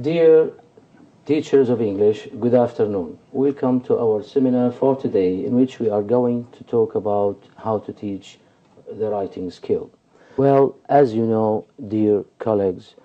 Dear teachers of English, good afternoon. Welcome to our seminar for today, in which we are going to talk about how to teach the writing skill. Well, as you know, dear colleagues,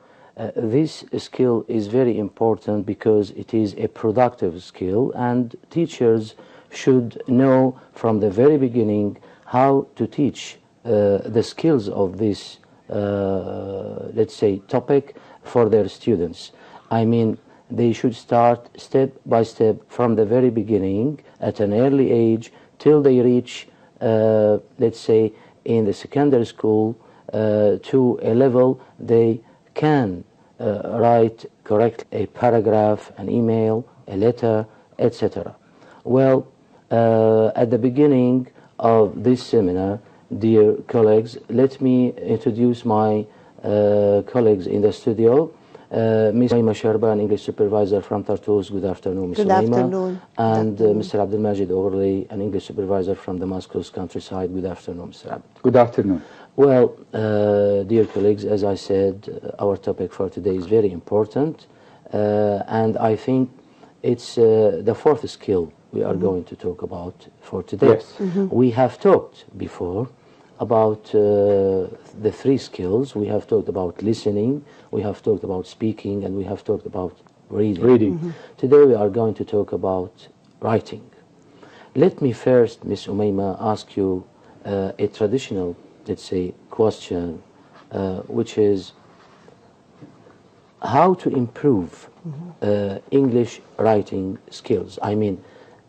this skill is very important because it is a productive skill, and teachers should know from the very beginning how to teach the skills of this, let's say, topic for their students. I mean, they should start step by step from the very beginning at an early age till they reach, let's say, in the secondary school to a level they can write correctly a paragraph, an email, a letter, etc. Well, at the beginning of this seminar, dear colleagues, let me introduce my colleagues in the studio. Ms. Umayma Sharba, an English supervisor from Tartus. Good afternoon, Ms. Good afternoon. And Mr. Abdelmajid Oghorli, an English supervisor from Damascus countryside. Good afternoon, Mr. Abd. Good afternoon. Well, dear colleagues, as I said, our topic for today is very important, and I think it's the fourth skill we are going to talk about for today. Yes. We have talked before about the three skills. We have talked about listening, we have talked about speaking, and we have talked about reading. Today we are going to talk about writing. Let me first, Ms. Umayma, ask you a traditional, let's say, question, which is how to improve English writing skills. I mean,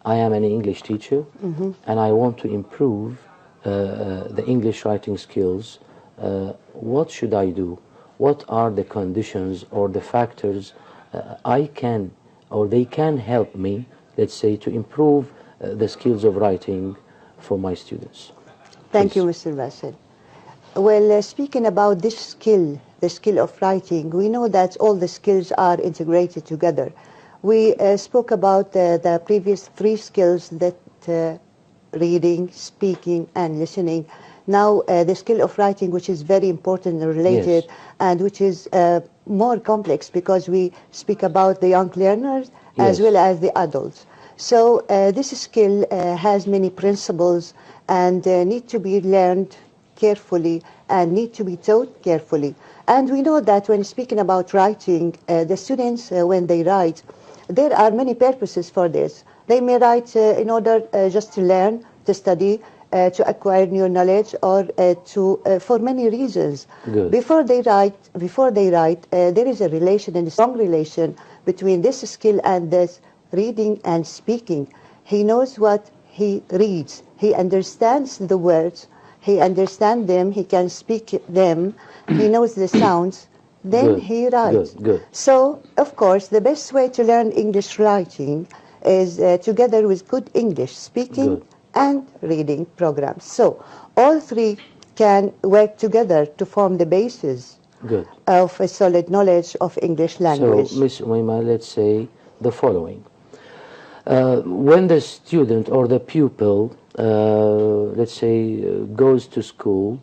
I am an English teacher, and I want to improve the English writing skills. What should I do? What are the conditions or the factors I can or they can help me, let's say, to improve the skills of writing for my students? Thank you, Mr. Bassel. Well, speaking about this skill, the skill of writing, we know that all the skills are integrated together. We spoke about the previous three skills, that reading, speaking, and listening. Now, the skill of writing, which is very important and related, Yes. and which is more complex because we speak about the young learners as Yes. well as the adults. So this skill has many principles and need to be learned carefully and need to be taught carefully. And we know that when speaking about writing, the students, when they write, there are many purposes for this. They may write in order just to learn, to study, to acquire new knowledge, or for many reasons. Good. Before they write, there is a relation, and a strong relation between this skill and this reading and speaking. He knows what he reads. He understands the words. He understands them. He can speak them. He knows the sounds. Then Good. he writes. Good. So, of course, the best way to learn English writing is together with good English speaking Good. and reading programs. So, all three can work together to form the basis Good. of a solid knowledge of English language. So, Ms. Umayma, let's say the following. When the student or the pupil, let's say, goes to school,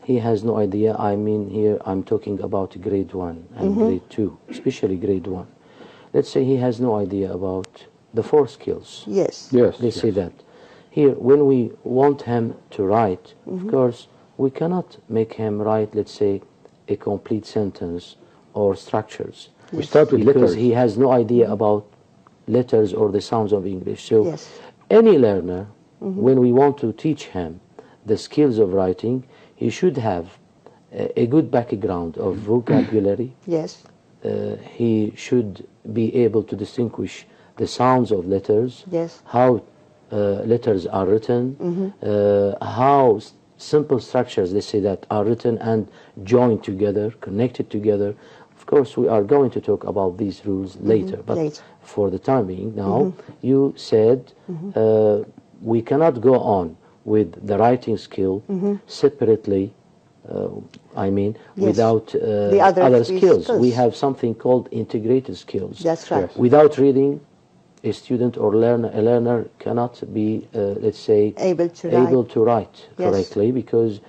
he has no idea. I mean, here I'm talking about grade 1 and grade 2, especially grade 1. Let's say he has no idea about the four skills. Yes. Yes. Let's say that. Here, when we want him to write, of course, we cannot make him write, let's say, a complete sentence or structures. We start with Because letters. he has no idea about letters or the sounds of English. So Yes. any learner, when we want to teach him the skills of writing, he should have a good background of vocabulary. Yes. He should be able to distinguish the sounds of letters, Yes. how letters are written, how simple structures, let's say, that are written and joined together, connected together. Of course, we are going to talk about these rules later, but Later. for the time being now, you said we cannot go on with the writing skill separately, I mean, Yes. without The other three skills. skills. We have something called integrated skills. That's right. Yes. Without reading, a student or a learner cannot be, let's say, Able to write Yes. correctly because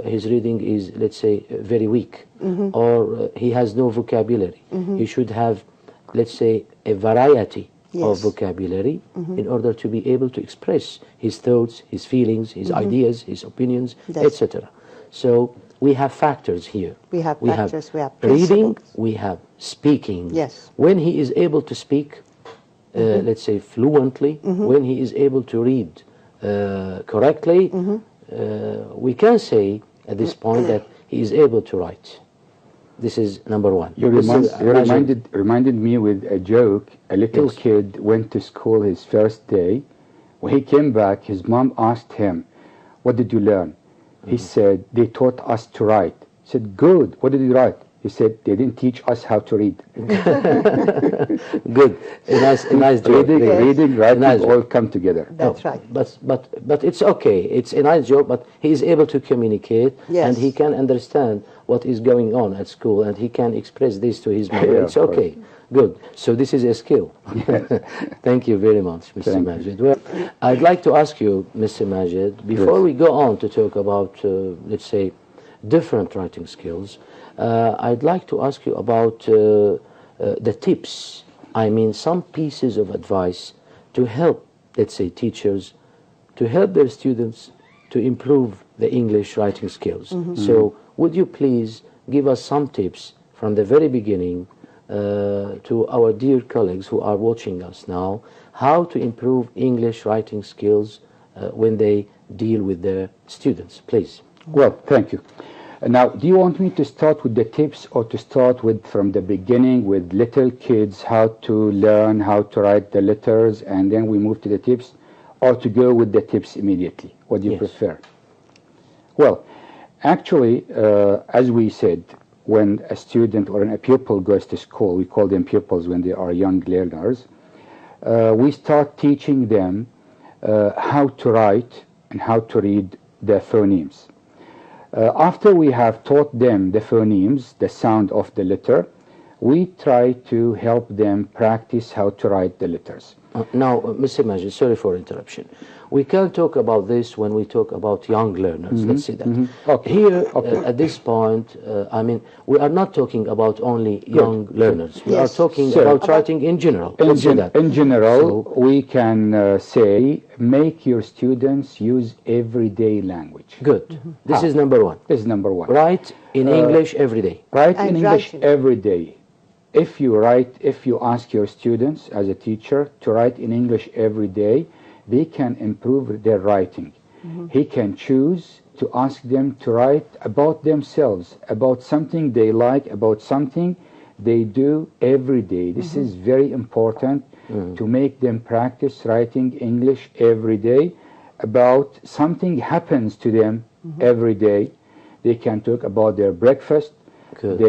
his reading is, let's say, very weak, or he has no vocabulary. He should have let's say, a variety of Yes. vocabulary in order to be able to express his thoughts, his feelings, his ideas, his opinions, Yes. etc. So we have factors here. We have factors, we have reading, principles. we have speaking. Yes. When he is able to speak, let's say fluently, when he is able to read correctly, we can say at this point that he is able to write. This is number one. You reminded me with a joke. A little Yes. kid went to school his first day. When he came back, his mom asked him, "What did you learn?" He said, "They taught us to write." He said, "Good. What did you write?" He said, "They didn't teach us how to read." Good. A nice joke. Reading, writing, Nice all come together. That's right. But it's okay. It's a nice joke, but he is able to communicate Yes. and he can understand what is going on at school and he can express this to his mother. Yeah, It's of course. okay. Good. So this is a skill. Thank you very much, Mr. Thank you. Majid. Well, I'd like to ask you, Mr. Majid, before Yes. we go on to talk about, let's say, different writing skills, I'd like to ask you about the tips. I mean, some pieces of advice to help, let's say, teachers, to help their students to improve the English writing skills. So would you please give us some tips from the very beginning to our dear colleagues who are watching us now, how to improve English writing skills when they deal with their students, please. Well, thank you. Now, do you want me to start with the tips or to start with from the beginning with little kids, how to learn how to write the letters, and then we move to the tips, or to go with the tips immediately? What do you Yes. prefer? Well, actually, as we said, when a student or a pupil goes to school, we call them pupils when they are young learners, we start teaching them how to write and how to read the phonemes. After we have taught them the phonemes, the sound of the letter, we try to help them practice how to write the letters. Now, Mr. Majid, sorry for interruption. We can talk about this when we talk about young learners. Let's see that. Okay. Here, Okay. at this point, I mean, we are not talking about only young learners. We are Yes. talking So- about writing in general. In, Let's see that. in general, we can say, make your students use everyday language. Good. This is number one. This is number one. Write in English every day. Write in And English writing. every day. If you ask your students as a teacher to write in English every day, they can improve their writing. He can choose to ask them to write about themselves, about something they like, about something they do every day. This is very important to make them practice writing English every day about something happens to them every day. They can talk about their breakfast, Good.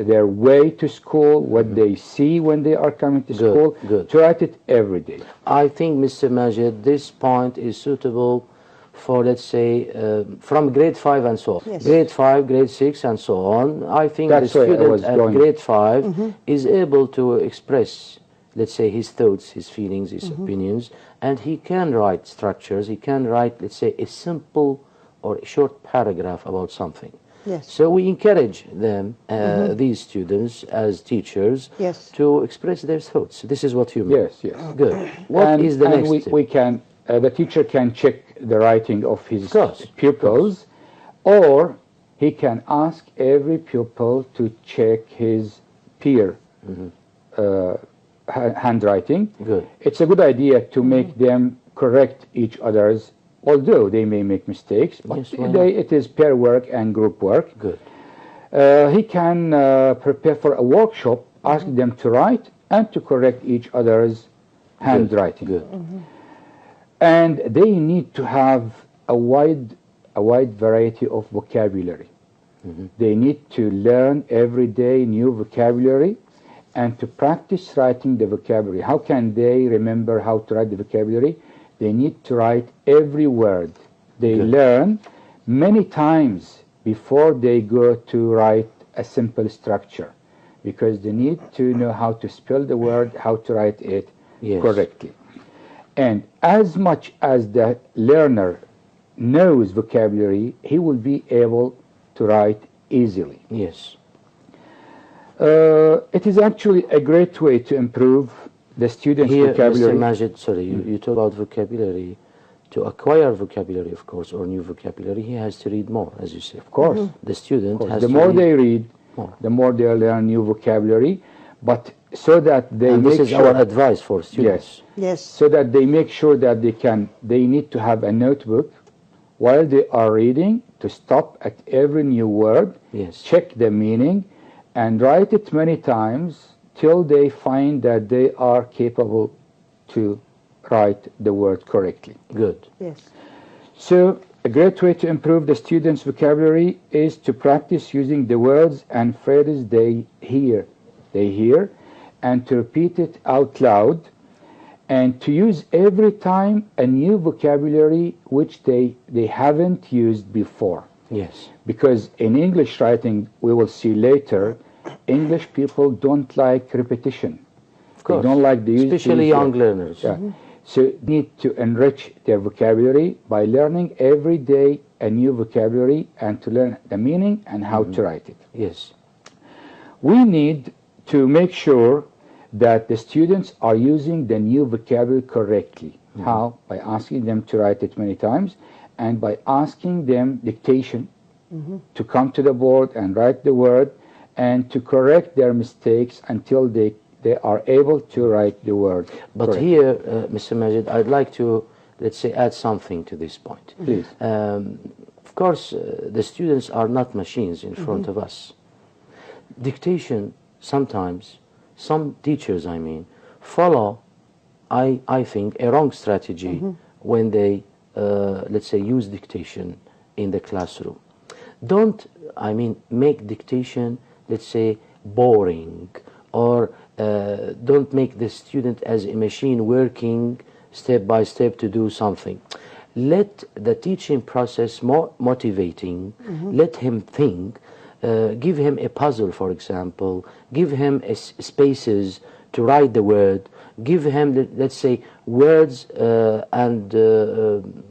their way to school, what they see when they are coming to Good, school. good. To write it every day. I think, Mr. Majid, this point is suitable for, let's say, from grade 5 and so on. Yes. Grade 5, grade 6, and so on. I think That's the where I student was at going. grade 5 is able to express, let's say, his thoughts, his feelings, his opinions, and he can write structures. He can write, let's say, a simple or a short paragraph about something. Yes. So we encourage them, these students, as teachers, Yes. to express their thoughts. This is what you mean. Yes, yes. Good. What is the and next tip? we can, the teacher can check the writing of his Of course, pupils, or he can ask every pupil to check his peer handwriting. Good. It's a good idea to make them correct each other's, although they may make mistakes, but Yes, why not? it is pair work and group work. Good. He can prepare for a workshop, ask them to write and to correct each other's handwriting. Good. And they need to have a wide variety of vocabulary. They need to learn every day new vocabulary and to practice writing the vocabulary. How can they remember how to write the vocabulary? They need to write every word. They Good. learn many times before they go to write a simple structure, because they need to know how to spell the word, how to write it Yes. correctly. And as much as the learner knows vocabulary, he will be able to write easily. Yes. It is actually a great way to improve the students' Here, vocabulary. Mr. Majid, sorry, you talk about vocabulary. To acquire vocabulary, of course, or new vocabulary, he has to read more, as you say. Of course. The student has The to more read they read, more. the more they learn new vocabulary. But so that they And make this is sure, our advice for students. Yes. so that they make sure that they need to have a notebook while they are reading to stop at every new word, Yes. check the meaning, and write it many times till they find that they are capable to write the word correctly. Good. Yes. So a great way to improve the students' vocabulary is to practice using the words and phrases they hear, and to repeat it out loud, and to use every time a new vocabulary which they haven't used before. Yes. Because in English writing, we will see later, English people don't like repetition. Of course. They don't like the use, Especially young learners. Yeah. So they need to enrich their vocabulary by learning every day a new vocabulary and to learn the meaning and how to write it. Yes. We need to make sure that the students are using the new vocabulary correctly. How? By asking them to write it many times and by asking them dictation to come to the board and write the word and to correct their mistakes until they are able to write the word But correctly. here, Mr. Majid, I'd like to, let's say, add something to this point. Please. Of course, the students are not machines in front of us. Dictation, sometimes, some teachers, I mean, follow, I think, a wrong strategy when they, let's say, use dictation in the classroom. Don't, I mean, make dictation, let's say, boring, or don't make the student as a machine working step by step to do something. Let the teaching process more motivating. Let him think. Give him a puzzle, for example. Give him spaces to write the word. Give him, let's say, words and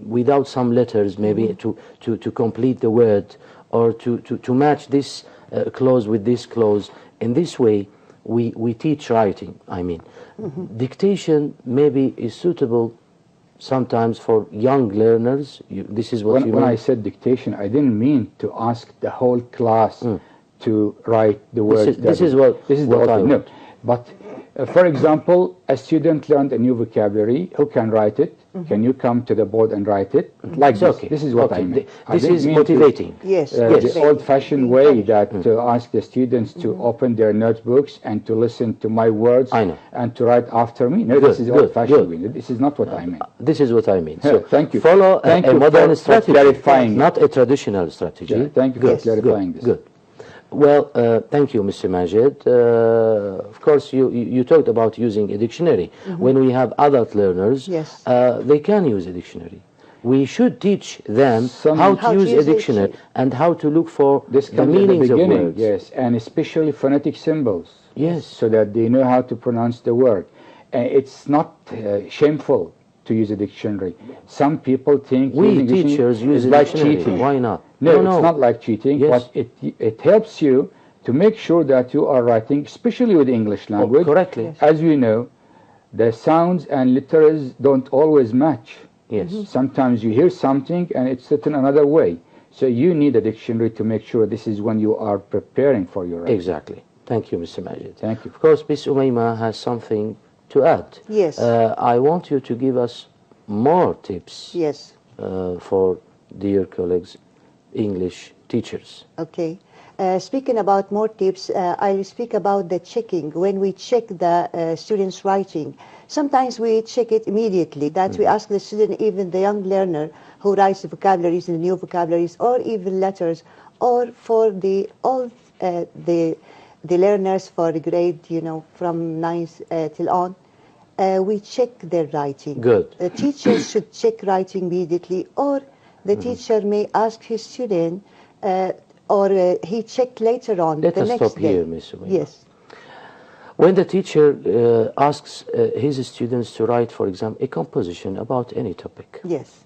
without some letters, maybe to complete the word, or to match this clause with this clause. In this way, we teach writing, I mean. Dictation maybe is suitable sometimes for young learners. This is what you When mean? I said dictation, I didn't mean to ask the whole class to write the words. this is what the I whole thing. meant. No, but for example, a student learned a new vocabulary. Who can write it? Can you come to the board and write it? Like It's this. okay. This is what I Okay. meant. I This didn't is mean to- motivating. Yes. Yes. The old-fashioned way that to ask the students to open their notebooks and to listen to my words I know. and to write after me. No, Good, this is good, old-fashioned good. way. This is not what I meant. This is what I mean. Yeah, So thank you. follow Thank a you modern for strategy, clarifying. not a traditional strategy. Yeah, thank you for Yes. clarifying this. Good. Well, thank you, Mr. Majid. Of course, you talked about using a dictionary. When we have adult learners, Yes. they can use a dictionary. We should teach them Some- how to use a a dictionary and how to look for This the comes at the meanings of beginning, words. yes, and especially phonetic symbols. Yes. So that they know how to pronounce the word. It's not shameful to use a dictionary. Some people think We using dictionary teachers use is a like dictionary. cheating. Why not? No, it's not like cheating, Yes. but it helps you to make sure that you are writing, especially with English language. correctly. Yes. As we know, the sounds and letters don't always match. Yes. Sometimes you hear something and it's written another way. So you need a dictionary to make sure this is when you are preparing for your writing. Exactly. Thank you, Mr. Majid. Thank you. Of course, Ms. Umayma has something to add. Yes. I want you to give us more tips Yes. for dear colleagues, English teachers. Okay. Speaking about more tips, I'll speak about the checking. When we check the students' writing, sometimes we check it immediately. That we ask the student, even the young learner who writes the vocabularies and the new vocabularies, or even letters, or for the old the learners for the grade, from 9th till on. We check their writing. Good. The teacher should check writing immediately, or the teacher may ask his student, or he check later on Let the us next stop day. here, Ms. Umayma. Yes. When the teacher asks his students to write, for example, a composition about any topic, Yes.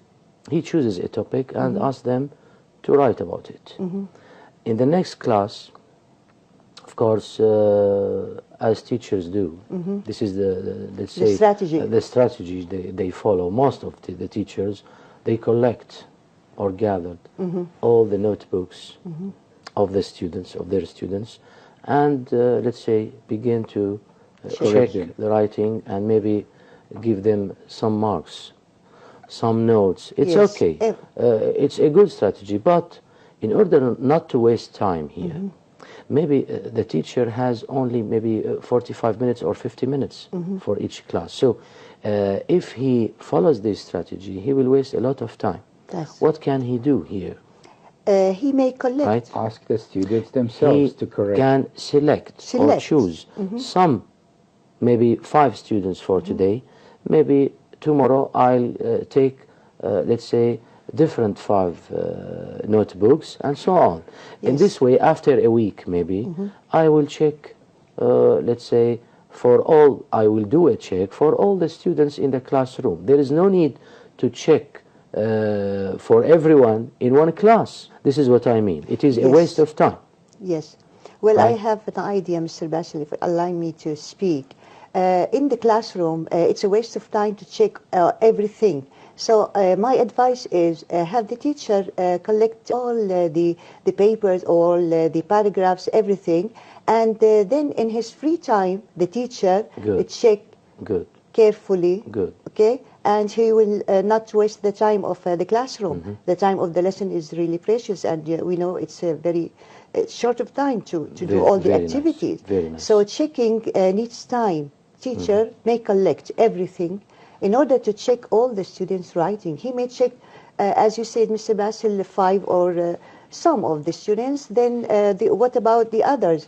he chooses a topic and asks them to write about it. In the next class, of course, as teachers do. This is let's The say, strategy. the strategy they follow. Most of the teachers, they collect or gathered all the notebooks of their students, and let's say begin to check them. the writing and maybe give them some marks, some notes. It's Yes. okay. It's a good strategy, but in order not to waste time here, maybe the teacher has only maybe 45 minutes or 50 minutes for each class. So if he follows this strategy, he will waste a lot of time. That's- What can he do here? He may collect. Right? Ask the students themselves He to correct. can select or Select. choose some, maybe 5 students for today. Maybe tomorrow I'll take, let's say, different 5 notebooks and so on. In Yes. this way, after a week maybe, I will check, let's say, I will do a check for all the students in the classroom. There is no need to check for everyone in one class. This is what I mean. It is a Yes. waste of time. Yes. Well, I Right. have an idea, Mr. Basil, if you allow me to speak. In the classroom, it's a waste of time to check everything. So my advice is have the teacher collect all the papers, all the paragraphs, everything, and then in his free time, the teacher Good. check Good. carefully. Good. Okay, and he will not waste the time of the classroom. The time of the lesson is really precious, and we know it's a very short of time to do Very- all the very nice, activities. very nice. So checking needs time. Teacher may collect everything in order to check all the students' writing. He may check, as you said, Mr. Basil, 5 or some of the students. Then what about the others?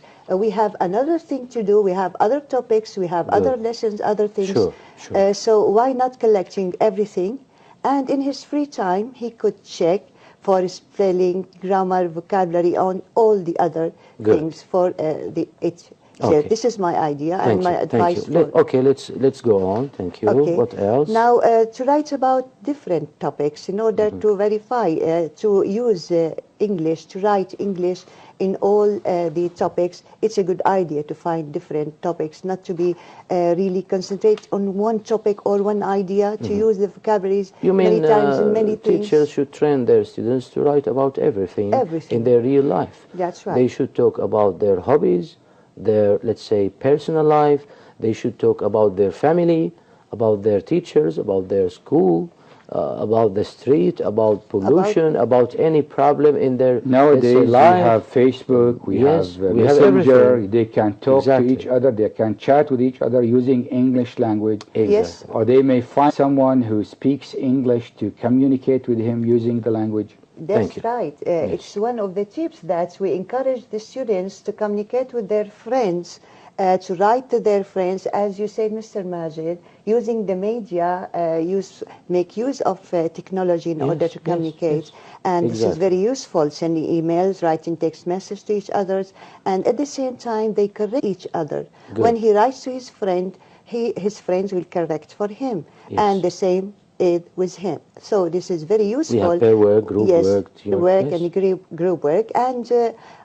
We have another thing to do. We have other topics. We have other lessons, other things. Sure, sure. So why not collecting everything? And in his free time, he could check for spelling, grammar, vocabulary, on all the other Good. things for it. So Okay. this is my idea Thank and my you. advice. Thank you. for Okay, let's go on. Thank you. Okay. What else? Now, to write about different topics in order to verify, to use English, to write English in all the topics, it's a good idea to find different topics, not to be really concentrate on one topic or one idea, to use the vocabularies You mean many times in many things. teachers should train their students to write about everything, Everything. in their real life. That's right. They should talk about their hobbies, their, let's say, personal life. They should talk about their family, about their teachers, about their school, about the street, about pollution, about any problem in their, let's say, Nowadays, we life. have Facebook, we Yes, have we have Messenger. everything. They can talk Exactly. to each other. They can chat with each other using English language. Yes. Exactly. Or they may find someone who speaks English to communicate with him using the language. That's you. right. It's one of the tips that we encourage the students to communicate with their friends, to write to their friends, as you said, Mr. Majid, using the media, make use of technology in order to yes, communicate. yes. And this is Exactly. very useful, sending emails, writing text messages to each other, and at the same time, they correct each other. Good. When he writes to his friend, his friends will correct for him, Yes. and the same with him. So this is very useful. We have pair work, group yes, work, teamwork, work yes. and group work. And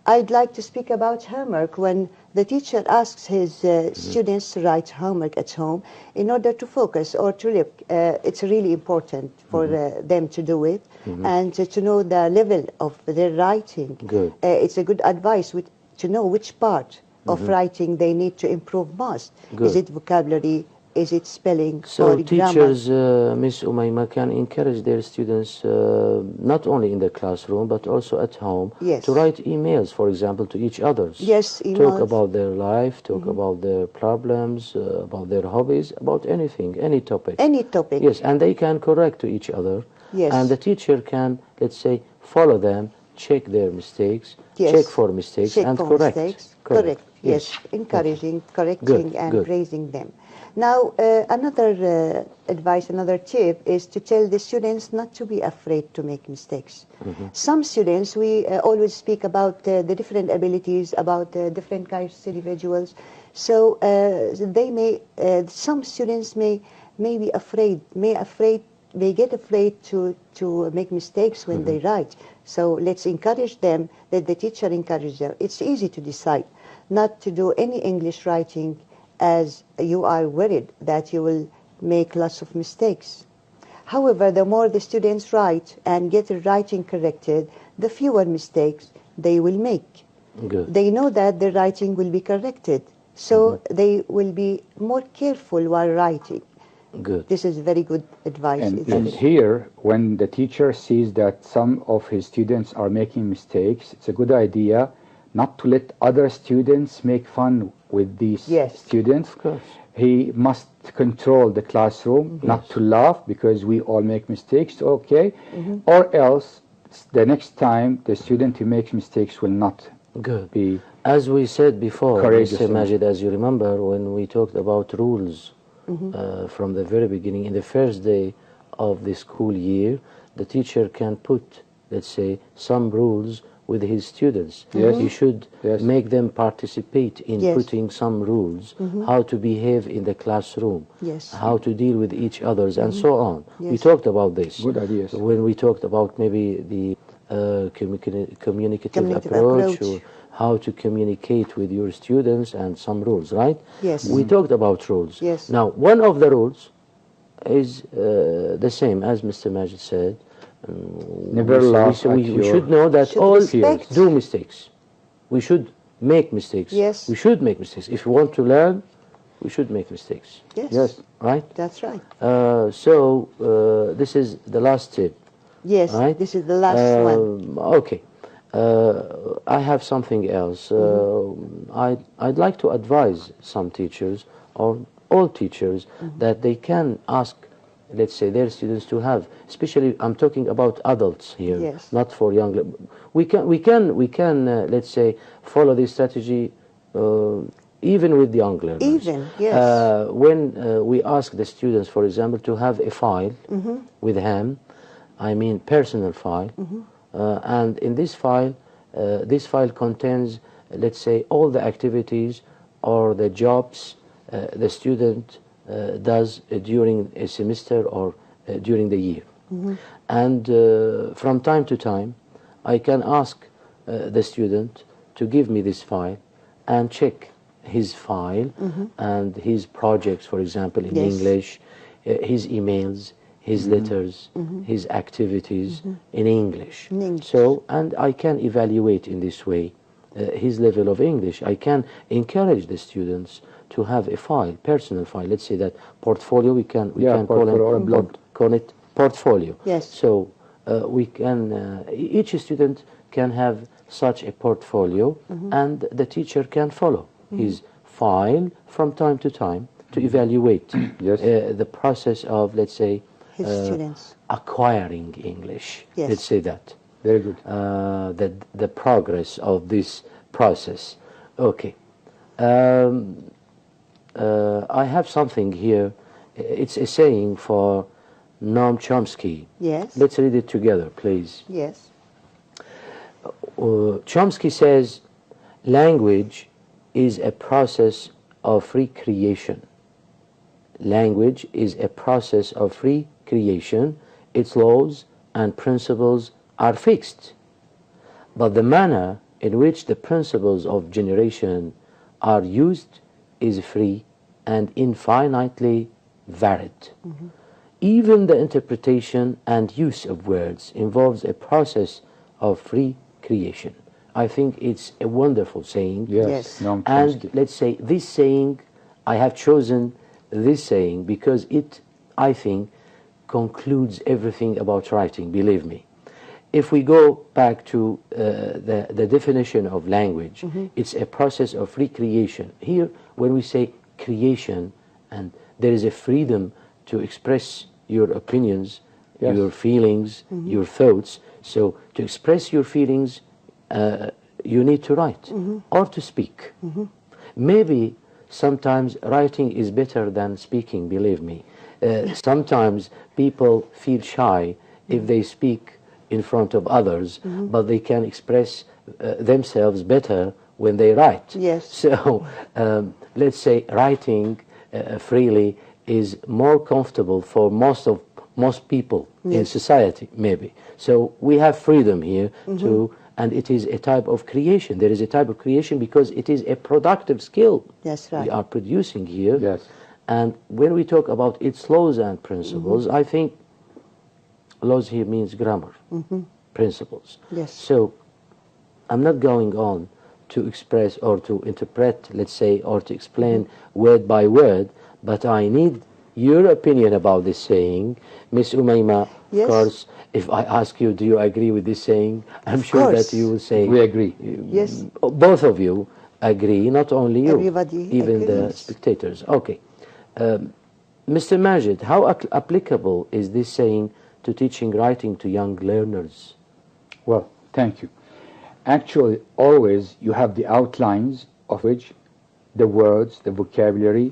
I'd like to speak about homework. When the teacher asks his students to write homework at home in order to focus or to look, it's really important for them to do it and to know the level of their writing. Good. It's a good advice to know which part of writing they need to improve most. Good. Is it vocabulary? Is it spelling So or grammar? teachers, Ms. Umayma, can encourage their students not only in the classroom but also at home Yes. to write emails, for example, to each other. Yes, Talk emails. about their life, talk about their problems, about their hobbies, about anything, any topic. Any topic. Yes, and they can correct to each other. Yes. And the teacher can, let's say, follow them, check their mistakes, Yes. check for mistakes, Check and for correct. mistakes. Correct. Yes. Encouraging, correcting, Good, and good. praising them. Now, another advice, another tip is to tell the students not to be afraid to make mistakes. Some students, we always speak about the different abilities, about different kinds of individuals. So some students may be afraid, they get afraid to make mistakes when they write. So let's encourage them, that the teacher encourages them. It's easy to decide. not to do any English writing, as you are worried that you will make lots of mistakes. However, the more the students write and get their writing corrected, the fewer mistakes they will make. Good. They know that their writing will be corrected, so they will be more careful while writing. Good. This is very good advice. And, isn't and it? here, when the teacher sees that some of his students are making mistakes, it's a good idea not to let other students make fun with these Yes. students. Of course. He must control the classroom, not to laugh because we all make mistakes, okay? Or else, the next time the student who makes mistakes will not Good. be. As we said before, Courageous Mr. and- Majid, as you remember, when we talked about rules from the very beginning, in the first day of the school year, the teacher can put, let's say, some rules with his students. Yes. He should Yes. make them participate in Yes. putting some rules, how to behave in the classroom, Yes. how to deal with each others, and so on. We Yes. talked about this. Good ideas. When we talked about maybe the communicative Communicative approach, approach. or how to communicate with your students, and some rules, right? Yes. We talked about rules. Yes. Now, one of the rules is the same as Mr. Majid said. Never laugh at we your- should know that Should all respect. do mistakes. We should make mistakes. Yes. We should make mistakes. If we want to learn, we should make mistakes. Yes. Yes. Right? That's right. So this is the last tip. Yes, Right? this is the last one. Okay. I have something else. I'd like to advise some teachers, or all teachers, that they can ask, let's say, their students to have, especially I'm talking about adults here, Yes. not for young. We can let's say, follow this strategy even with young learners. Even, yes. When we ask the students, for example, to have a file with him, I mean personal file, and in this file contains, let's say, all the activities or the jobs the student does during a semester or during the year. And from time to time, I can ask the student to give me this file and check his file and his projects, for example, in Yes. English, his emails, his letters, his activities in English. In English. So, and I can evaluate in this way his level of English. I can encourage the students to have a file, personal file. Let's say that portfolio. We can call portfolio or a blog. call it portfolio. Yes. So we can each student can have such a portfolio, and the teacher can follow his file from time to time to evaluate Yes. the process of, let's say, His students. acquiring English. Yes. Let's say that. Very good. The progress of this process. Okay. I have something here. It's a saying for Noam Chomsky. Yes. Let's read it together, please. Yes. Chomsky says, language is a process of recreation. Language is a process of recreation. Its laws and principles are fixed. But the manner in which the principles of generation are used is free and infinitely varied. Even the interpretation and use of words involves a process of free creation. I think it's a wonderful saying. Yes. Yes. Noam And Chomsky. let's say this saying, I have chosen this saying because it, I think, concludes everything about writing, believe me. If we go back to the definition of language, it's a process of recreation. Here, when we say creation, and there is a freedom to express your opinions, Yes. your feelings, your thoughts. So to express your feelings, you need to write or to speak. Maybe sometimes writing is better than speaking, believe me. Sometimes people feel shy if they speak in front of others, but they can express themselves better when they write. Yes. So let's say writing freely is more comfortable for most people in society, maybe. So we have freedom here to and it is a type of creation. There is a type of creation because it is a productive skill That's right. we are producing here. Yes. And when we talk about its laws and principles, I think laws here means grammar, principles. Yes. So I'm not going on to express or to interpret, let's say, or to explain word by word, but I need your opinion about this saying. Miss Umayma, Yes. of course, if I ask you, do you agree with this saying? I'm sure course. that you will say, We agree. Yes. both of you agree, not only you, Everybody even the agrees. spectators. Okay. Mr. Majid, how applicable is this saying to teaching writing to young learners? Well, thank you. Actually, always you have the outlines of which, the words, the vocabulary,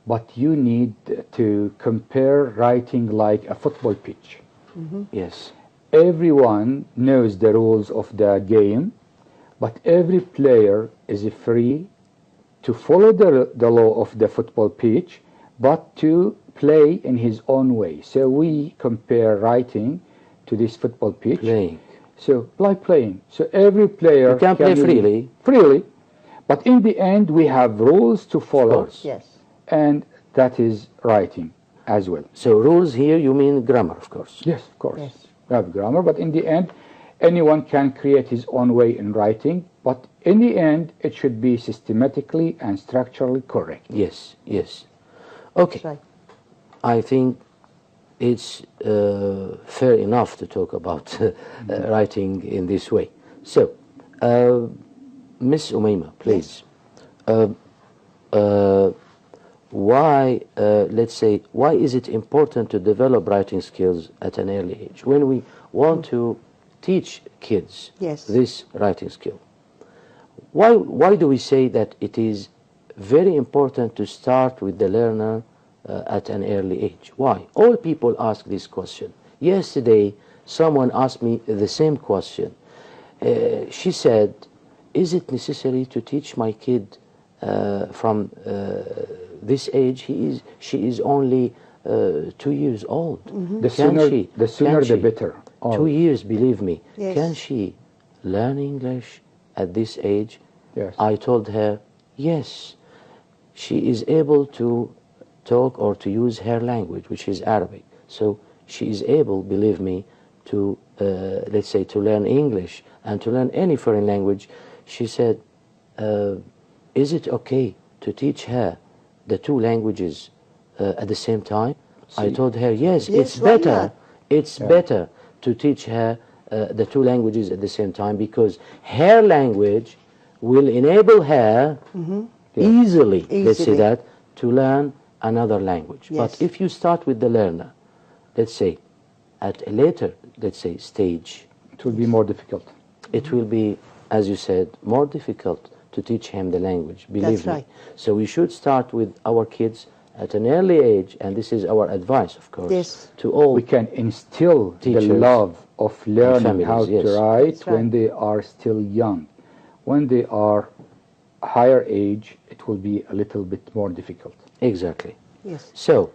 but you need to compare writing like a football pitch. Yes. Everyone knows the rules of the game, but every player is free to follow the law of the football pitch, but to play in his own way. So we compare writing to this football pitch. Playing. So like playing. So every player You can play freely. Freely, but in the end we have rules to follow, course. Yes. and that is writing as well. So rules here, you mean grammar, of course. Yes, of course. Yes. We have grammar, but in the end, anyone can create his own way in writing, but in the end, it should be systematically and structurally correct. Yes, yes. Okay. That's right. I think it's fair enough to talk about writing in this way. So, Miss Umayma, please. Why, let's say, why is it important to develop writing skills at an early age when we want to teach kids Yes. this writing skill? Why do we say that it is very important to start with the learner at an early age? Why? All people ask this question. Yesterday, someone asked me the same question. She said, is it necessary to teach my kid from this age? She is only 2 years old. The sooner the better. 2 years, believe me. Yes. Can she learn English at this age? Yes. I told her, yes. She is able to talk or to use her language, which is Arabic. So she is able, believe me, to, let's say, to learn English and to learn any foreign language. She said, is it okay to teach her the two languages at the same time? I told her, yes, Yes, it's why better. not? It's better to teach her the two languages at the same time because her language will enable her easily, let's say Easily. that, to learn another language. Yes. But if you start with the learner, let's say, at a later, let's say, stage, It will be more difficult. it will be, as you said, more difficult to teach him the language, believe That's me. right. So we should start with our kids at an early age, and this is our advice, of course, Yes. to all. We can instill Teachers the love of learning families, how yes. to write That's right. when they are still young. When they are higher age, it will be a little bit more difficult. Exactly. Yes. So,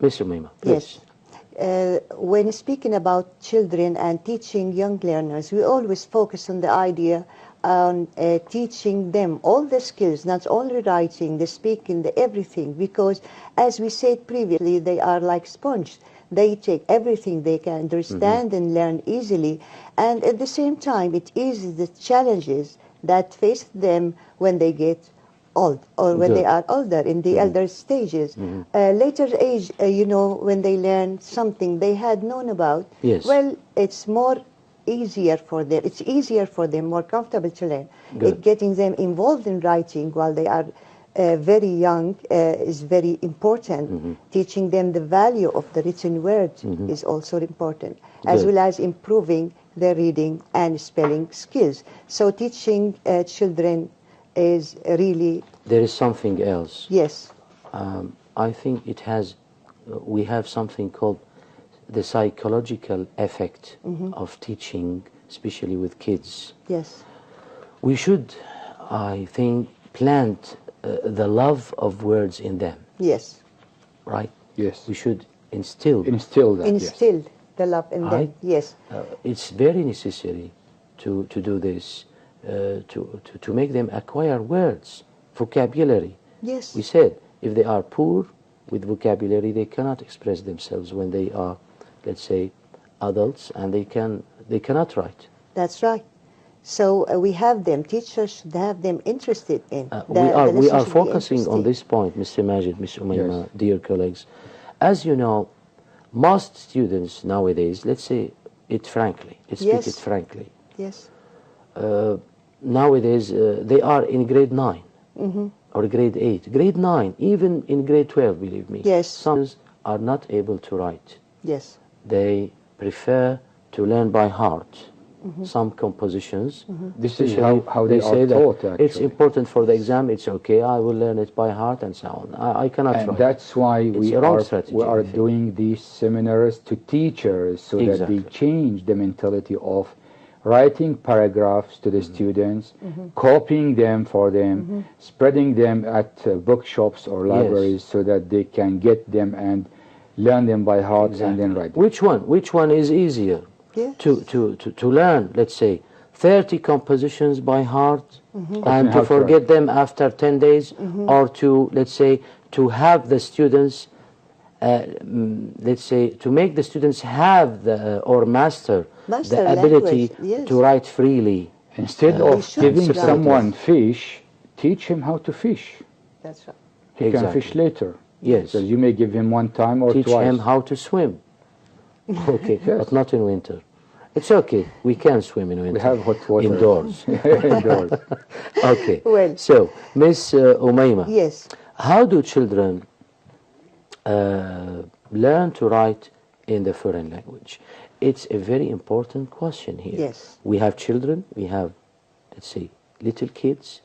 Mr. Umayma, please. Yes. When speaking about children and teaching young learners, we always focus on the idea on teaching them all the skills, not only writing, the speaking, the everything, because as we said previously, they are like sponge. They take everything they can understand and learn easily, and at the same time, it eases the challenges that face them when they get old or when they Good. are older in the elder stages. Later age, when they learn something they had known about, Yes. well, it's more easier for them. It's easier for them, more comfortable to learn. Good. Getting them involved in writing while they are very young is very important. Teaching them the value of the written word is also important, as Good. well as improving their reading and spelling skills. So teaching children is really, There is something else. yes, I think it has, we have something called the psychological effect of teaching, especially with kids. yes, We should, I think, plant the love of words in them, yes. right? Yes. We should instill. Instill that. Yes. Instill the love in Right. them, yes. It's very necessary to do this, to make them acquire words, vocabulary. Yes. We said if they are poor with vocabulary, they cannot express themselves when they are, let's say, adults, and they cannot write. That's right. So we have them, teachers should have them interested in. We are focusing on this point, Mr. Majid, Ms. Umayma, Yes. dear colleagues. As you know, most students nowadays, let's say it frankly, let's speak Yes. it frankly, Yes. nowadays they are in grade 9 or grade 8, grade 9, even in grade 12, believe me. Yes. Some students are not able to write. Yes. They prefer to learn by heart some compositions. This is Especially, how they say are that taught, it's actually. important for the exam, it's okay, I will learn it by heart and so on. I cannot And write. that's why It's we a wrong are, strategy, we are I think. doing these seminars to teachers so that Exactly. they change the mentality of writing paragraphs to the students, copying them for them, spreading them at bookshops or libraries so that they can get them and learn them by heart and then write them. Which one is easier Yes. to learn, let's say, 30 compositions by heart and How to to forget write. them after 10 days, or to, let's say, to have the students, let's say, to make the students have or master Master the ability language, yes. to write freely. Instead we of should giving start someone fish, teach him how to fish. That's right. He can Exactly. fish later. Yes. So you may give him one time or Teach twice. him how to swim. Okay, but not in winter. It's okay. We can swim in winter. We have hot water. Indoors. Indoors. Okay. Well. So, Miss Umayma, Yes. how do children learn to write in the foreign language? It's a very important question here. Yes. We have children, we have, let's say, little kids,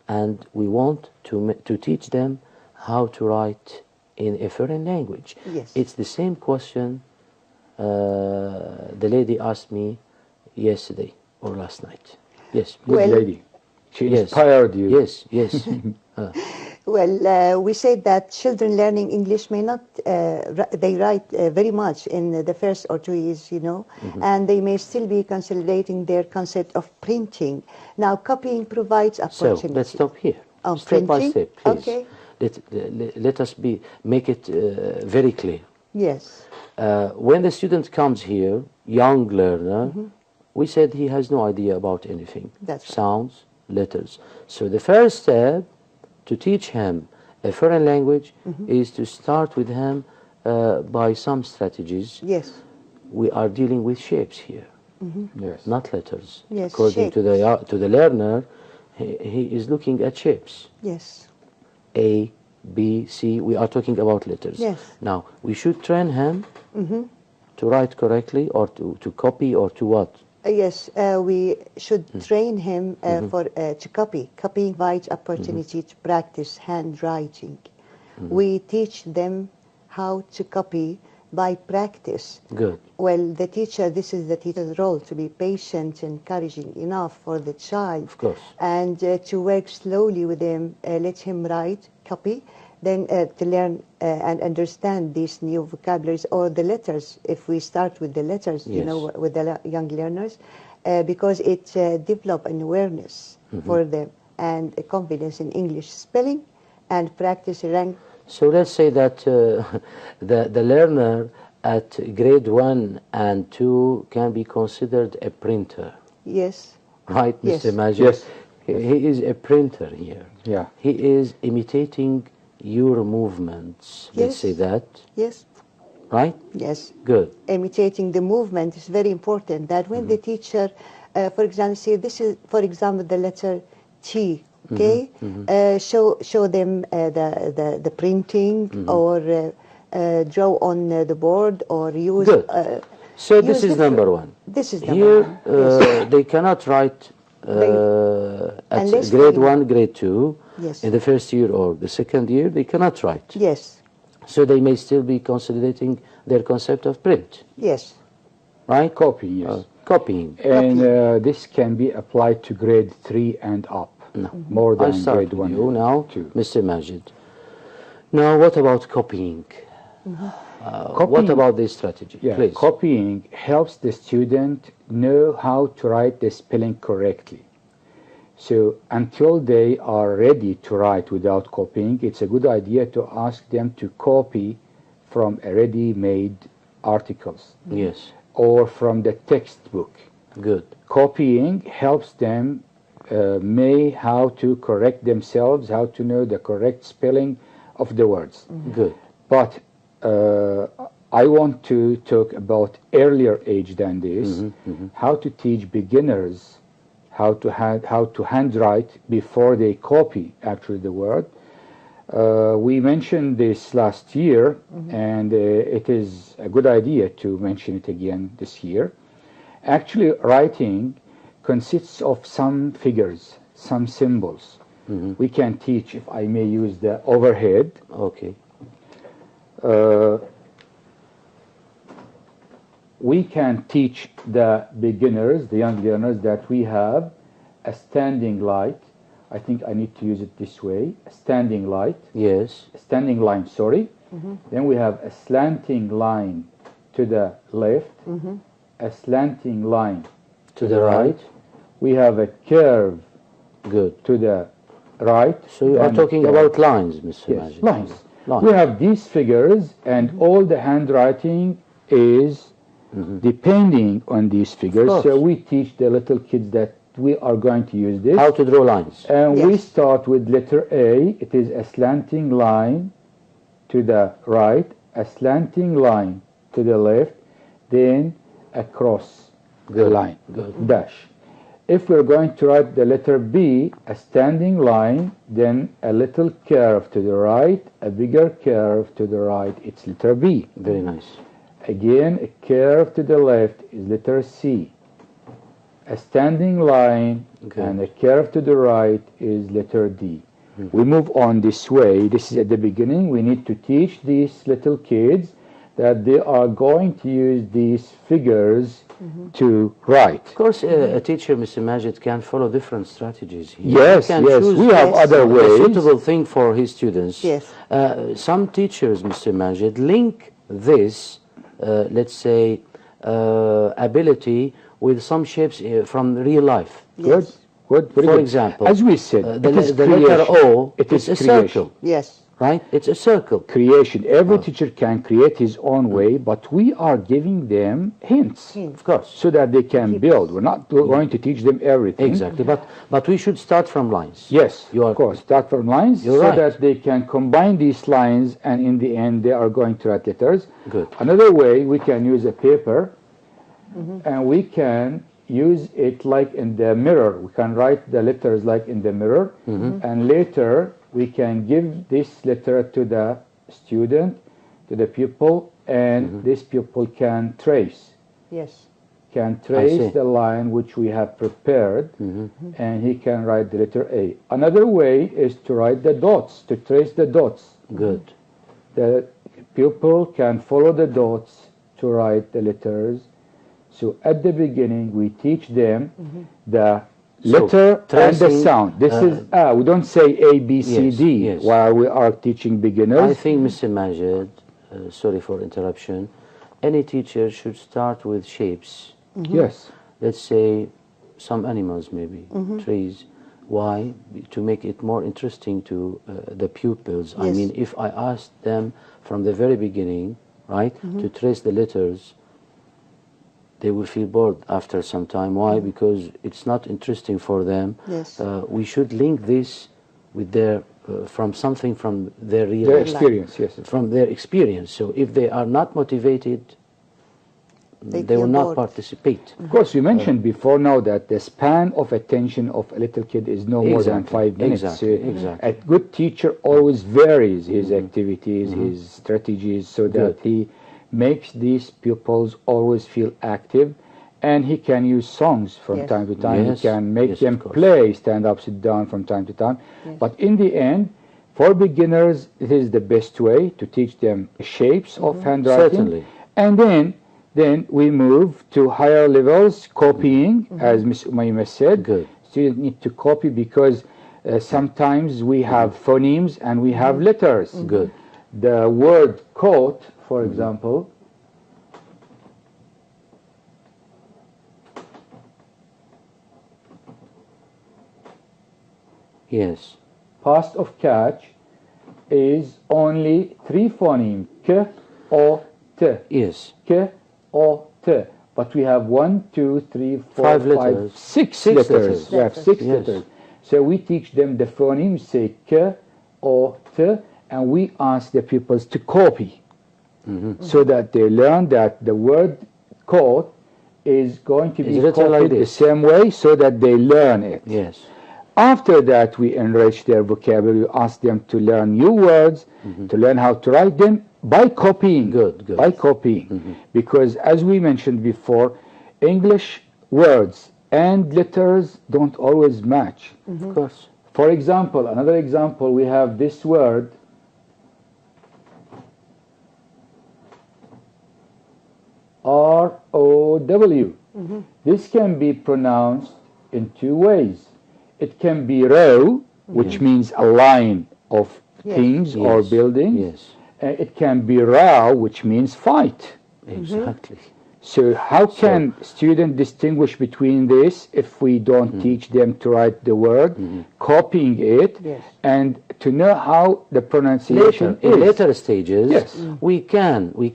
and we want to teach them how to write in a foreign language. Yes. It's the same question the lady asked me yesterday or last night. Yes. Good Well- lady. She Yes. inspired you. Yes, yes. Well, we say that children learning English may not, they write very much in the first or 2 years, you know, and they may still be consolidating their concept of printing. Now, copying provides So opportunity. let's stop here, On step by printing? step, please. Okay. Let us make it very clear. Yes. When the student comes here, young learner, we said he has no idea about anything. That's right. Sounds, letters. So the first step to teach him a foreign language is to start with him by some strategies. Yes. We are dealing with shapes here, Yes. not letters. Yes, According to the learner, he is looking at shapes. Yes. A, B, C. We are talking about letters. Yes. Now, we should train him to write correctly or to copy or to what? Yes, we should train him to copy. Copying provides opportunity to practice handwriting. We teach them how to copy by practice. Good. Well, this is the teacher's role, to be patient, encouraging enough for the child. Of course. And to work slowly with him, let him write, copy, then to learn and understand these new vocabularies or the letters, if we start with the letters, you Yes. know, with the young learners, because it develop an awareness for them and a confidence in English spelling and practice rank. So let's say that the learner at grade 1 and 2 can be considered a printer, Yes, right, Yes. Mr. Majid? Yes. He is a printer here. Yeah. He is imitating your movements. Let's Yes. say that, yes, right? yes. Good. Imitating the movement is very important. That when the teacher, for example, say this is, for example, the letter T. Okay, show them the printing or draw on the board or use. Good. So this use is different- number one. This is number Here, one. Yes. they cannot write at unless grade they- 1, grade 2. Yes. In the first year or the second year, they cannot write. Yes, So they may still be consolidating their concept of print, yes, right? Copying, yes. Copying. And this can be applied to grade 3 and up. No. More I than start grade with 1 you and now, 2. Mr. Majid. Now, what about copying? What Copying- about this strategy? Yeah, Please. copying helps the student know how to write the spelling correctly. So until they are ready to write without copying, it's a good idea to ask them to copy from a ready-made articles Yes. or from the textbook. Good. Copying helps them know how to correct themselves, how to know the correct spelling of the words. Good. But I want to talk about earlier age than this, how to teach beginners how to handwrite before they copy actually the word. We mentioned this last year, and it is a good idea to mention it again this year. Actually, writing consists of some figures, some symbols. We can teach, if I may use the overhead. Okay. We can teach the beginners, the young learners, that we have a standing light. I think I need to use it this way. A standing light. Yes. A standing line, sorry. Then we have a slanting line to the left, a slanting line To the right. We have a curve Good. to the right. So you are then a talking curve. about lines, Mr. Yes, Majid. lines. Lines. We have these figures, and all the handwriting is depending on these figures. course. So we teach the little kids that we are going to use this. How to draw lines. And we Yes. start with letter A. It is a slanting line to the right, a slanting line to the left, then a cross Good. line, Good. dash. If we're going to write the letter B, a standing line, then a little curve to the right, a bigger curve to the right, it's letter B. Very nice. Again, a curve to the left is letter C. A standing line Okay. and a curve to the right is letter D. We move on this way. This is at the beginning. We need to teach these little kids that they are going to use these figures to write. Of course, a teacher, Mr. Majid, can follow different strategies here. Yes, He can yes. choose We have Yes. other a ways. suitable thing for his students. Yes. Some teachers, Mr. Majid, link this, let's say, ability with some shapes from real life. Good, good. Very For good. example, as we said, the, it is the letter creation. O It is is a creation. circle, Yes. right? It's a circle. Creation. Every teacher can create his own way, but we are giving them hints. Of course. So that they can build. We're not going to teach them everything. Exactly. But we should start from lines. Yes, You are- of course. Start from lines You're so right. that they can combine these lines, and in the end they are going to write letters. Good. Another way, we can use a paper, and we can use it like in the mirror. We can write the letters like in the mirror, and later we can give this letter to the student, to the pupil, and this pupil can trace. Yes. Can see. trace the line which we have prepared, and he can write the letter A. Another way is to write the dots, to trace the dots. Good. The pupil can follow the dots to write the letters. So at the beginning, we teach them the letter and the tracing, sound. This is we don't say A, B, C, Yes, D yes. while we are teaching beginners. I think, Mr. Majid, sorry for interruption, any teacher should start with shapes. Yes. Let's say some animals, maybe trees. Why? To make it more interesting to the pupils. I Yes. mean, if I ask them from the very beginning, right, to trace the letters, they will feel bored after some time. Why? Because it's not interesting for them. Yes. We should link this with their from something from their real Their life, experience, yes. from their experience. So if they are not motivated, They they will feel not bored. participate. Of course, we mentioned before now that the span of attention of a little kid is no more than Exactly, 5 minutes. exactly. A good teacher always varies his activities, his strategies, so that he makes these pupils always feel active, and he can use songs from Yes. time to time. Yes, He can make yes, them of course. play, stand up, sit down from time to time. Yes. But in the end, for beginners, it is the best way to teach them shapes of handwriting. Certainly. And then we move to higher levels, copying, as Ms. Umayma said. Good. Students need to copy because sometimes we have phonemes and we have letters. Good. The word coat, for example, Yes. past of catch is only 3 phonemes, k, o, t, Yes. k, o, t. But we have 1, 2, 3, 4, Five 5, letters. 6 Six letters. letters. We have 6 Yes. letters. So we teach them the phonemes, say k, o, t, and we ask the pupils to copy, so that they learn that the word caught is going to be It's written like copied the this. same way, so that they learn it. Yes. After that, we enrich their vocabulary. We ask them to learn new words, to learn how to write them by copying. Good, good. By copying. Because as we mentioned before, English words and letters don't always match. Of course. For example, another example, we have this word, R-O-W. This can be pronounced in 2 ways. It can be row, which means a line of things or Yes. buildings. Yes. It can be row, which means fight. Exactly. So how can students distinguish between this if we don't teach them to write the word, copying it, Yes. and to know how the pronunciation Later, in is? later stages, Yes. we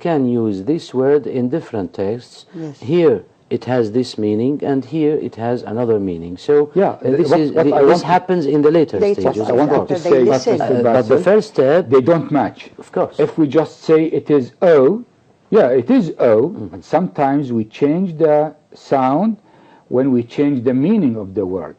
can use this word in different texts. Yes. Here it has this meaning, and here it has another meaning. So Yeah, this what I this want- happens in the later Later stages. I wanted of to course. After say, they Mr. listen. But the Bassel, first step, they don't match. of course. If we just say it is O, yeah, it is O, but sometimes we change the sound when we change the meaning of the word.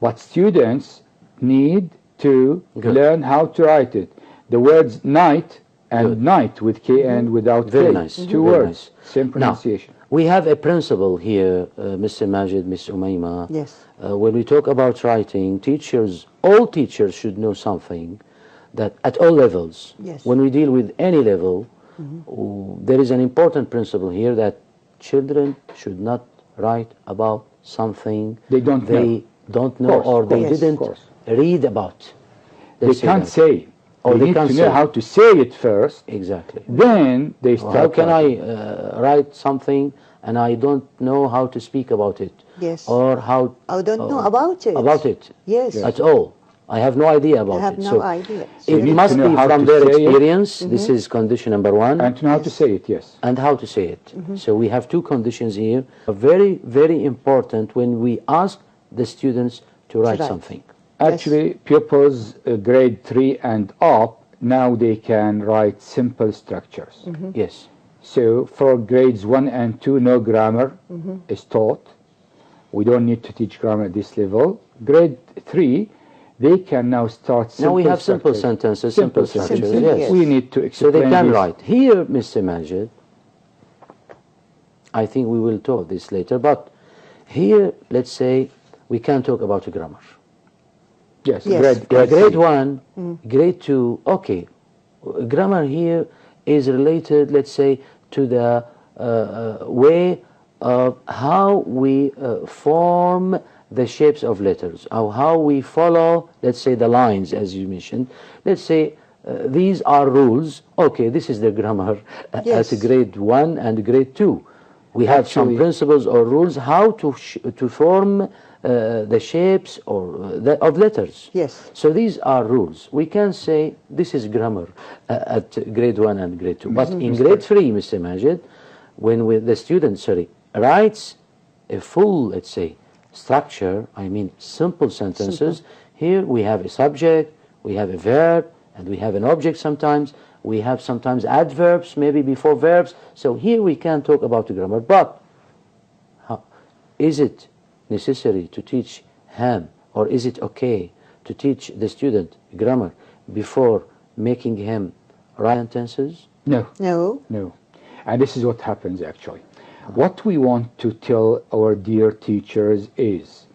But students need to Good. learn how to write it. The words night and Good. night with K and without Very K. nice. 2 Very words, nice. same Now, pronunciation. we have a principle here, Mr. Majid, Ms. Umayma. Yes. When we talk about writing, all teachers should know something that at all levels, Yes. when we deal with any level, there is an important principle here that children should not write about something They don't know. don't know Of course, or of they course, of didn't course. read about. They Let's can't that. say. Or They they need can't to say. know how to say it first. Exactly. Then they start. How can writing. I write something and I don't know how to speak about it? Yes. Or how I don't know about it. about it Yes. at all. I have no idea about I have it. no So idea. it need must to know be how from to their say it. experience. This is condition number one. And to know how to say it, yes. And how to say it. So we have 2 conditions here, very, very important when we ask the students to write write. something. Actually, pupils grade 3 and up, now they can write simple structures. Yes. So for grades 1 and 2, no grammar is taught. We don't need to teach grammar at this level. Grade 3, they can now start simple Now we have simple structures. sentences, simple sentences. structures. Simple, Yes. yes. We need to So explain they can this. write. Here, Mr. Majid, I think we will talk this later, but here, let's say, we can talk about a grammar. Yes, Yes. grade Grade 3. 1, grade 2, okay. Grammar here is related, let's say, to the way of how we form the shapes of letters, or how we follow, let's say, the lines, as you mentioned. Let's say these are rules. Okay, this is the grammar Yes. at grade 1 and grade 2. We have some Actually- principles or rules how to form the shapes or of letters. Yes. So these are rules. We can say this is grammar at grade 1 and grade 2. But in grade 3, Mr. Majid, when the student, writes a full, let's say, structure, I mean simple sentences, here we have a subject, we have a verb, and we have an object sometimes. We have sometimes adverbs, maybe before verbs. So here we can talk about the grammar. But is it necessary to teach him, or is it okay to teach the student grammar before making him write sentences? No. No. No. And this is what happens actually. What we want to tell our dear teachers is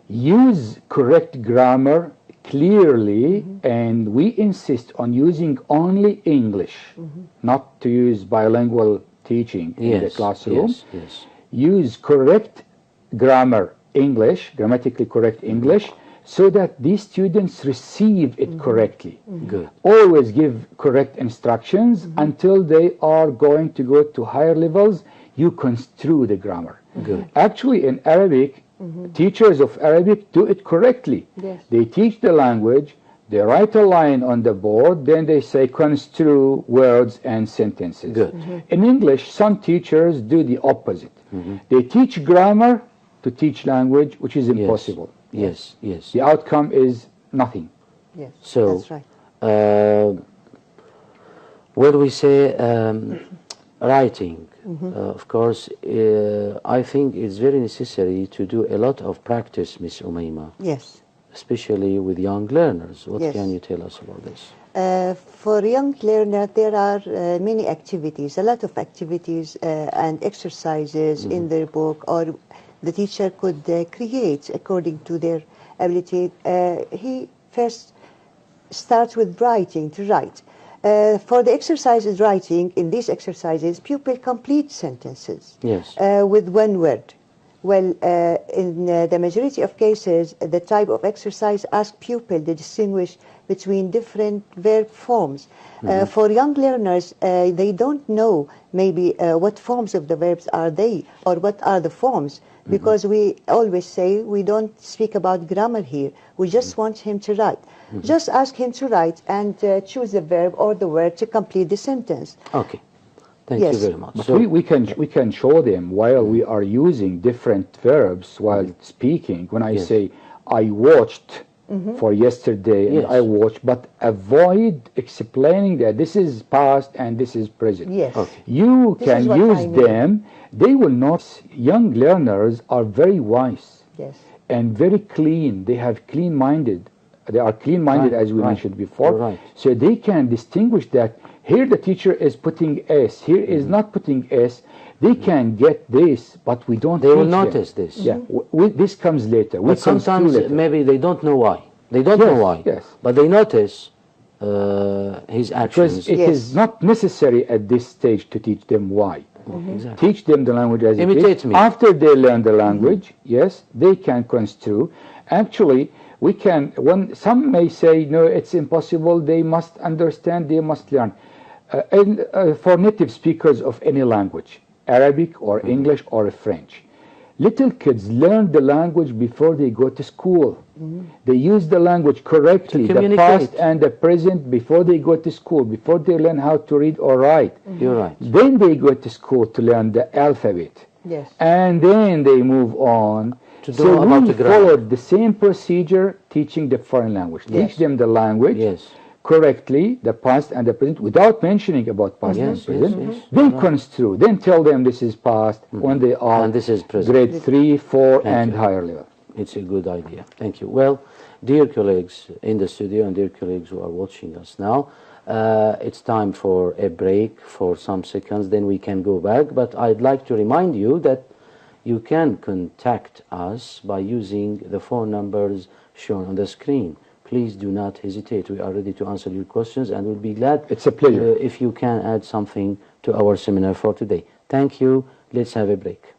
use correct grammar clearly, and we insist on using only English, not to use bilingual teaching in the classroom. Yes, yes. Use correct grammar English, grammatically correct English, so that these students receive it correctly. Good. Always give correct instructions until they are going to go to higher levels. You construe the grammar. Good. Actually, in Arabic, teachers of Arabic do it correctly. Yes. They teach the language, they write a line on the board, then they say construe words and sentences. Good. In English, some teachers do the opposite. They teach grammar to teach language, which is impossible. Yes, yes. The outcome is nothing. Yes, So, that's right. when we say writing, of course, I think it's very necessary to do a lot of practice, Miss Umayma, Yes. especially with young learners. What Yes. can you tell us about this? For young learners, there are many activities, a lot of activities and exercises in their book, or the teacher could create according to their ability. He first starts with writing, to write. For the exercises writing, in these exercises, pupil complete sentences Yes. with one word. Well, in the majority of cases, the type of exercise asks pupil to distinguish between different verb forms. For young learners, they don't know maybe what forms of the verbs are they, or what are the forms, because we always say we don't speak about grammar here. We just want him to write. Just ask him to write and choose the verb or the word to complete the sentence. Okay. Thank Yes. you very much. But So, we can show them while we are using different verbs while speaking. When I Yes. say I watched for yesterday and Yes. I watched, but avoid explaining that this is past and this is present. Yes. Okay. You This can is what use I mean. them. They will not. Young learners are very wise Yes. and very clean. They have clean-minded. They are clean-minded, Right, as we right. mentioned before. You're right. So they can distinguish that here the teacher is putting S, here is not putting S. They can get this, but we don't. they will teach them. notice this. Yeah, this comes later. We But construe sometimes later. maybe they don't know why. They don't Yes, know why. yes. But they notice his actions. Because it Yes. is not necessary at this stage to teach them why. Exactly. Teach them the language as Imitate it is. me. After they learn the language, yes, they can construe. Actually, we can. When some may say, no, it's impossible. They must understand. They must learn. For native speakers of any language, Arabic or English or French, little kids learn the language before they go to school. They use the language correctly, To the communicate. past and the present, before they go to school, before they learn how to read or write. You're right. Then they go to school to learn the alphabet. Yes. And then they move on To so know about we the grammar. followed the same procedure teaching the foreign language. Yes. Teach them the language Yes. correctly, the past and the present, without mentioning about past Yes, and yes, present. yes. Then construe. Then tell them this is past when they are And this is present. grade 3, 4, Thank and you. higher level. It's a good idea. Thank you. Well, dear colleagues in the studio and dear colleagues who are watching us now, it's time for a break for some seconds, then we can go back. But I'd like to remind you that you can contact us by using the phone numbers shown on the screen. Please do not hesitate. We are ready to answer your questions and we'll be glad It's a pleasure. if you can add something to our seminar for today. Thank you. Let's have a break.